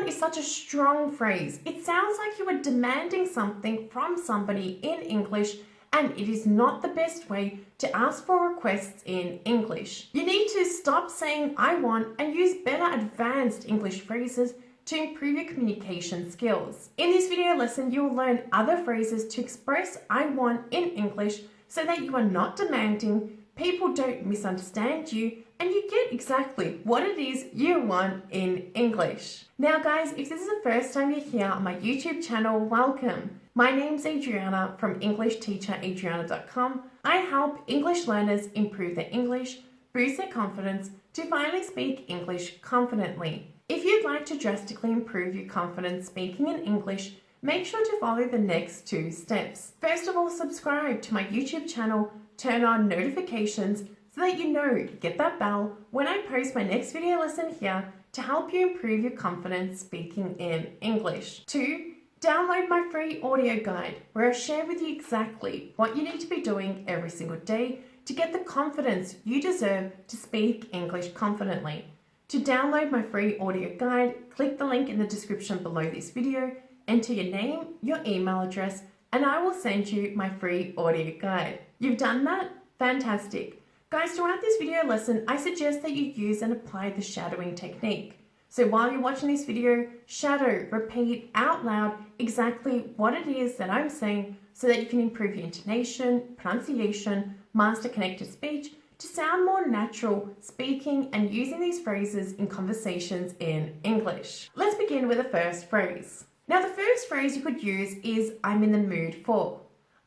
want is such a strong phrase. It sounds like you are demanding something from somebody in English, and it is not the best way to ask for requests in English. You need to stop saying I want and use better advanced English phrases to improve your communication skills. In this video lesson, you will learn other phrases to express I want in English so that you are not demanding, people don't misunderstand you, and you get exactly what it is you want in English. Now guys, if this is the first time you're here on my YouTube channel, welcome. My name's Adriana from EnglishTeacherAdriana.com. I help English learners improve their English, boost their confidence to finally speak English confidently. If you'd like to drastically improve your confidence speaking in English, make sure to follow the next 2 steps. First of all, subscribe to my YouTube channel, turn on notifications so that you know to get that bell when I post my next video lesson here to help you improve your confidence speaking in English. 2, download my free audio guide where I share with you exactly what you need to be doing every single day to get the confidence you deserve to speak English confidently. To download my free audio guide, click the link in the description below this video, enter your name, your email address, and I will send you my free audio guide. You've done that? Fantastic. Guys, throughout this video lesson, I suggest that you use and apply the shadowing technique. So while you're watching this video, shadow, repeat out loud exactly what it is that I'm saying so that you can improve your intonation, pronunciation, master connected speech, to sound more natural speaking and using these phrases in conversations in English. Let's begin with the first phrase. Now the first phrase you could use is I'm in the mood for.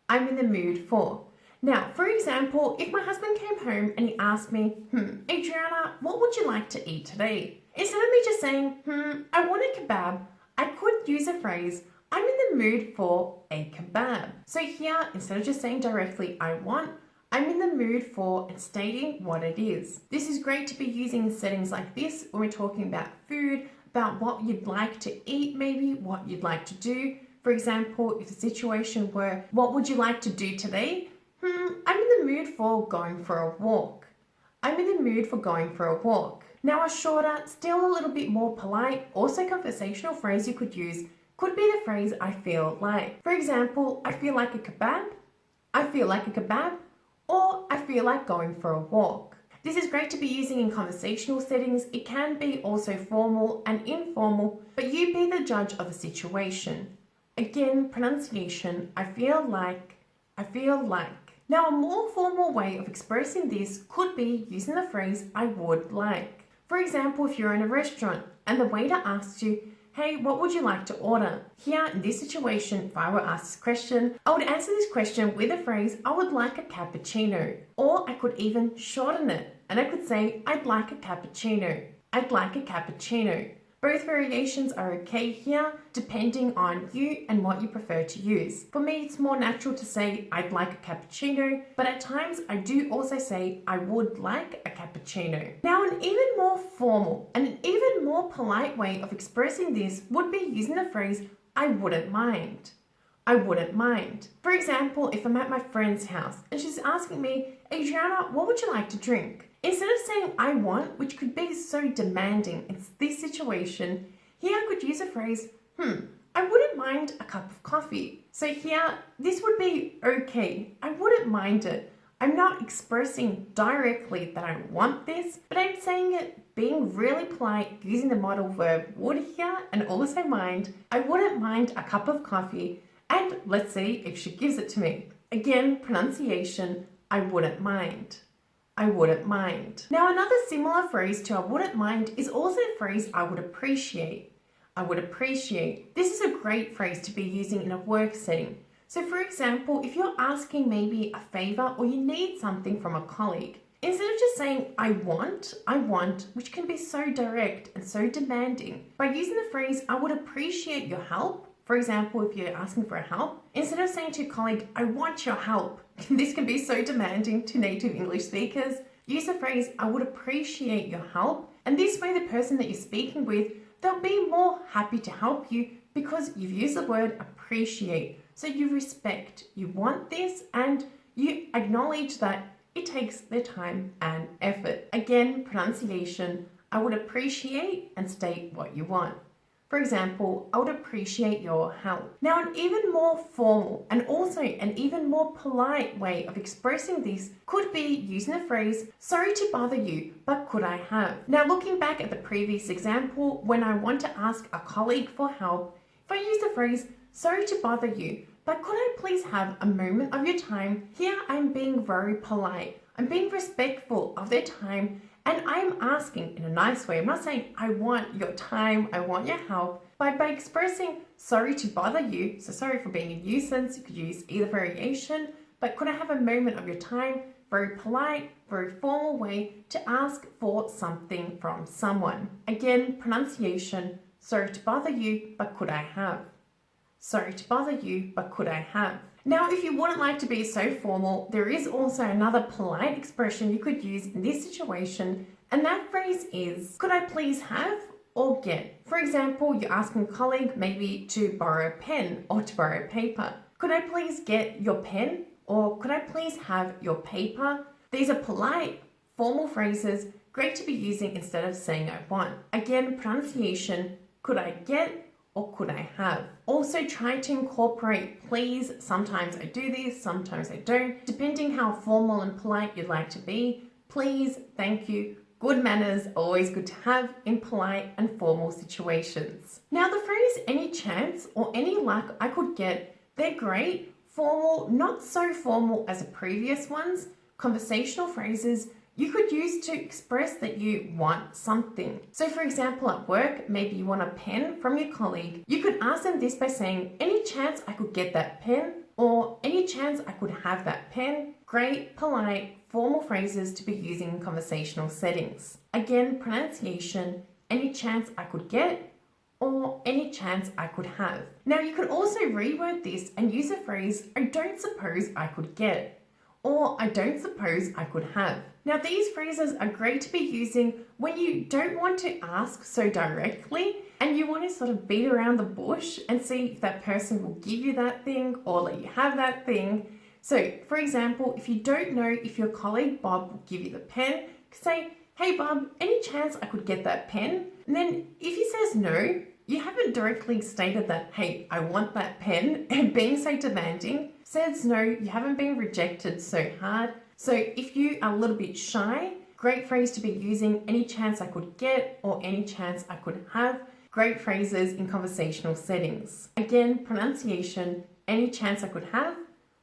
I'm in the mood for. Now, for example, if my husband came home and he asked me, Adriana, what would you like to eat today? Instead of me just saying, I want a kebab, I could use a phrase, I'm in the mood for a kebab. So here, instead of just saying directly, I want, I'm in the mood for and stating what it is. This is great to be using in settings like this when we're talking about food, about what you'd like to eat maybe, what you'd like to do. For example, if the situation were, what would you like to do today? I'm in the mood for going for a walk. I'm in the mood for going for a walk. Now a shorter, still a little bit more polite, also conversational phrase you could use could be the phrase I feel like. For example, I feel like a kebab, I feel like a kebab, or I feel like going for a walk. This is great to be using in conversational settings. It can be also formal and informal, but you be the judge of the situation. Again, pronunciation, I feel like, I feel like. Now, a more formal way of expressing this could be using the phrase I would like. For example, if you're in a restaurant and the waiter asks you, hey, what would you like to order? Here, in this situation, if I were asked this question, I would answer this question with the phrase, I would like a cappuccino. Or I could even shorten it and I could say, I'd like a cappuccino. I'd like a cappuccino. Both variations are okay here, depending on you and what you prefer to use. For me, it's more natural to say, I'd like a cappuccino, but at times I do also say, I would like a cappuccino. Now, an even more formal and an even more polite way of expressing this would be using the phrase, I wouldn't mind. I wouldn't mind. For example, if I'm at my friend's house and she's asking me, Adriana, what would you like to drink? Instead of saying I want, which could be so demanding in this situation, here I could use a phrase, I wouldn't mind a cup of coffee. So here, this would be okay. I wouldn't mind it. I'm not expressing directly that I want this, but I'm saying it being really polite, using the modal verb would here and also mind. I wouldn't mind a cup of coffee, and let's see if she gives it to me. Again, pronunciation, I wouldn't mind. I wouldn't mind. Now another similar phrase to I wouldn't mind is also the phrase I would appreciate. I would appreciate. This is a great phrase to be using in a work setting. So for example, if you're asking maybe a favor or you need something from a colleague, instead of just saying I want, which can be so direct and so demanding, by using the phrase I would appreciate your help. For example, if you're asking for help, instead of saying to your colleague, I want your help, this can be so demanding to native English speakers, use the phrase, I would appreciate your help. And this way, the person that you're speaking with, they'll be more happy to help you because you've used the word appreciate. So you respect, you want this, and you acknowledge that it takes their time and effort. Again, pronunciation, I would appreciate and state what you want. For example, I would appreciate your help. Now, an even more formal and also an even more polite way of expressing this could be using the phrase, sorry to bother you, but could I have? Now, looking back at the previous example, when I want to ask a colleague for help, if I use the phrase, sorry to bother you, but could I please have a moment of your time? Here I'm being very polite. I'm being respectful of their time, and I'm asking in a nice way. I'm not saying I want your time, I want your help. By expressing sorry to bother you, so sorry for being a nuisance, you could use either variation, but could I have a moment of your time? Very polite, very formal way to ask for something from someone. Again, pronunciation, sorry to bother you, but could I have? Sorry to bother you, but could I have? Now, if you wouldn't like to be so formal, there is also another polite expression you could use in this situation, and that phrase is, could I please have or get? For example, you're asking a colleague maybe to borrow a pen or to borrow paper. Could I please get your pen? Or could I please have your paper? These are polite, formal phrases, great to be using instead of saying I want. Again, pronunciation, could I get or could I have? Also try to incorporate please. Sometimes I do this, sometimes I don't. Depending how formal and polite you'd like to be, please, thank you, good manners, always good to have in polite and formal situations. Now the phrase any chance or any luck I could get, they're great, formal, not so formal as the previous ones, conversational phrases you could use to express that you want something. So for example, at work, maybe you want a pen from your colleague. You could ask them this by saying, any chance I could get that pen? Or any chance I could have that pen? Great, polite, formal phrases to be using in conversational settings. Again, pronunciation, any chance I could get, or any chance I could have. Now you could also reword this and use the phrase, I don't suppose I could get, or I don't suppose I could have. Now these phrases are great to be using when you don't want to ask so directly and you want to sort of beat around the bush and see if that person will give you that thing or let you have that thing. So for example, if you don't know if your colleague Bob will give you the pen, say, hey Bob, any chance I could get that pen? And then if he says no, you haven't directly stated that, hey, I want that pen, and being so demanding says no, you haven't been rejected so hard. So if you are a little bit shy, great phrase to be using, any chance I could get or any chance I could have. Great phrases in conversational settings. Again, pronunciation, any chance I could have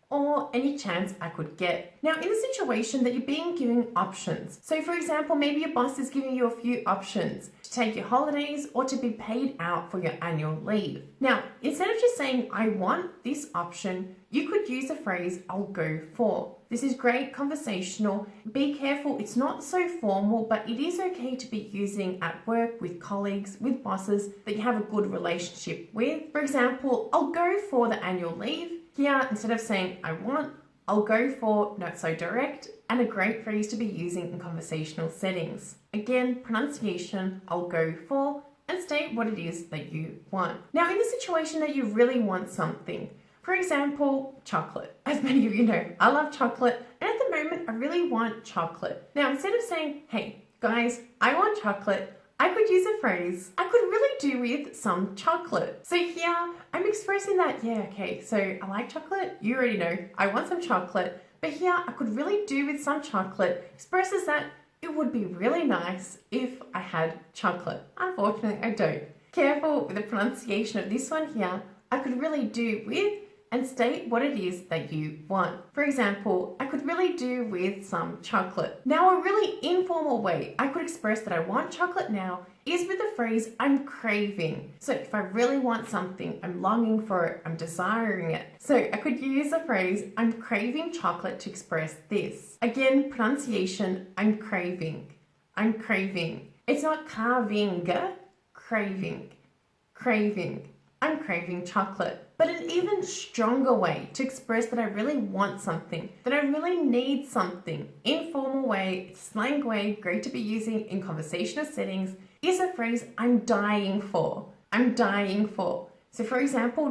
or any chance I could get. Now in the situation that you're being given options. So for example, maybe your boss is giving you a few options to take your holidays or to be paid out for your annual leave. Now, instead of just saying, I want this option, you could use the phrase, I'll go for. This is great conversational. Be careful, it's not so formal, but it is okay to be using at work with colleagues, with bosses that you have a good relationship with. For example, I'll go for the annual leave. Here, instead of saying I want, I'll go for, not so direct, and a great phrase to be using in conversational settings. Again, pronunciation, I'll go for, and state what it is that you want. Now, in the situation that you really want something, for example, chocolate. As many of you know, I love chocolate, and at the moment, I really want chocolate. Now, instead of saying, hey, guys, I want chocolate, I could use a phrase, I could really do with some chocolate. So here, I'm expressing that, yeah, okay, so I like chocolate, you already know, I want some chocolate, but here, I could really do with some chocolate, expresses that it would be really nice if I had chocolate. Unfortunately, I don't. Careful with the pronunciation of this one here, I could really do with and state what it is that you want. For example, I could really do with some chocolate. Now, a really informal way I could express that I want chocolate now is with the phrase, I'm craving. So if I really want something, I'm longing for it, I'm desiring it. So I could use the phrase, I'm craving chocolate to express this. Again, pronunciation, I'm craving. I'm craving. It's not carving, craving. Craving. I'm craving chocolate. But an even stronger way to express that I really want something, that I really need something, informal way, slang way, great to be using in conversational settings, is a phrase I'm dying for. I'm dying for. So for example,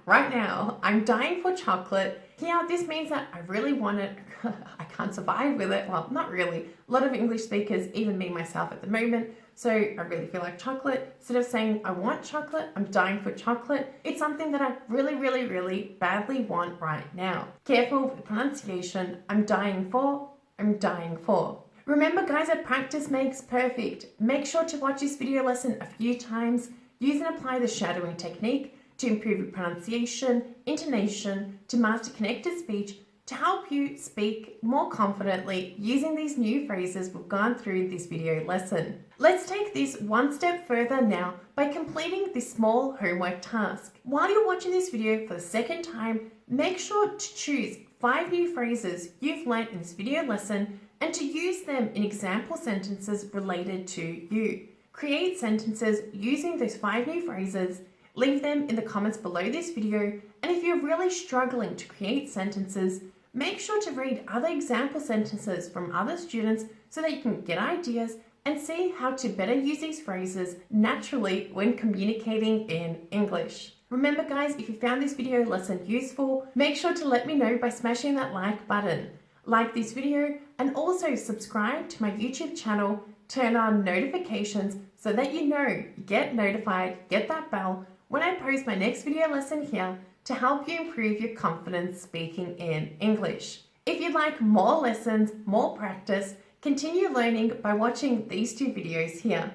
right now, I'm dying for chocolate. Here, this means that I really want it. I can't survive with it. Well, not really. A lot of English speakers, even me myself at the moment, So I really feel like chocolate. Instead of saying I want chocolate, I'm dying for chocolate. It's something that I really badly want right now. Careful with pronunciation. I'm dying for. I'm dying for. Remember guys, that practice makes perfect. Make sure to watch this video lesson a few times. Use and apply the shadowing technique to improve your pronunciation, intonation, to master connected speech, to help you speak more confidently using these new phrases we've gone through this video lesson. Let's take this one step further now by completing this small homework task. While you're watching this video for the second time, make sure to choose 5 new phrases you've learned in this video lesson and to use them in example sentences related to you. Create sentences using those 5 new phrases. Leave them in the comments below this video, and if you're really struggling to create sentences, make sure to read other example sentences from other students so that you can get ideas and see how to better use these phrases naturally when communicating in English. Remember guys, if you found this video lesson useful, make sure to let me know by smashing that like button. Like this video and also subscribe to my YouTube channel, turn on notifications so that you get notified, get that bell when I post my next video lesson here to help you improve your confidence speaking in English. If you'd like more lessons, more practice, continue learning by watching these 2 videos here.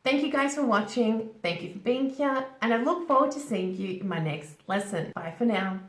Thank you guys for watching, thank you for being here, and I look forward to seeing you in my next lesson. Bye for now.